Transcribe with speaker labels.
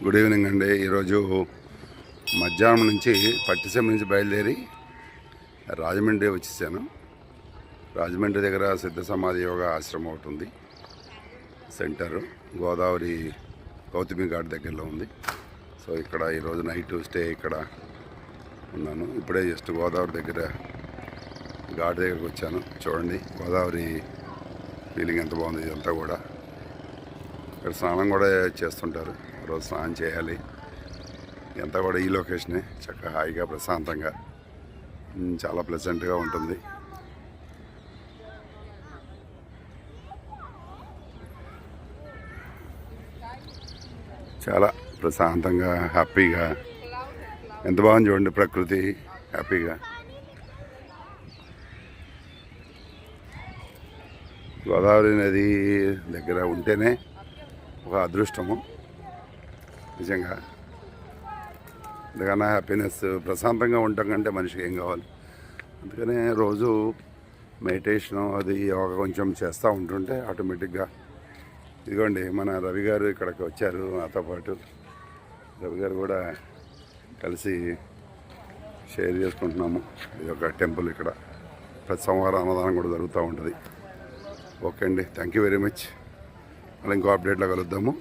Speaker 1: Good evening అండి. ఈరోజు మధ్యాహ్నం నుంచి పట్టిసీమ నుంచి బయలుదేరి రాజమండ్రి వచ్చేసాను. రాజమండ్రి దగ్గర సిద్ధ సమాధి యోగా ఆశ్రమం ఒకటి ఉంది, సెంటరు గోదావరి గౌతమి ఘాట్ దగ్గరలో ఉంది. సో ఇక్కడ ఈరోజు నైట్ స్టే ఇక్కడ ఉన్నాను. ఇప్పుడే జస్ట్ గోదావరి దగ్గర ఘాట్ దగ్గరకు వచ్చాను. చూడండి గోదావరి ఫీలింగ్ ఎంత బాగుంది. ఇదంతా కూడా ఇక్కడ స్నానం కూడా చేస్తుంటారు. రోజు స్నానం చేయాలి. ఎంత కూడా ఈ లొకేషనే చక్కగా హాయిగా ప్రశాంతంగా చాలా ప్లెజెంట్గా ఉంటుంది. చాలా ప్రశాంతంగా హ్యాపీగా ఎంత బాగుంది చూడండి. ప్రకృతి హ్యాపీగా. గోదావరి నది దగ్గర ఉంటేనే ఒక అదృష్టము నిజంగా. అందుకన్నా హ్యాపీనెస్ ప్రశాంతంగా ఉండటం కంటే మనిషికి ఏం కావాలి. అందుకనే రోజు మెడిటేషను అది యోగా కొంచెం చేస్తూ ఉంటుంటే ఆటోమేటిక్గా ఇదిగోండి మన రవి గారు ఇక్కడికి వచ్చారు నాతో పాటు. రవి గారు కూడా కలిసి షేర్ చేసుకుంటున్నాము. ఇది ఒక టెంపుల్. ఇక్కడ ప్రతి సోమవారం అన్నదానం కూడా జరుగుతూ ఉంటుంది. ఓకే అండి, థ్యాంక్ యూ వెరీ మచ్. మళ్ళీ ఇంకో అప్డేట్లో కలుద్దాము.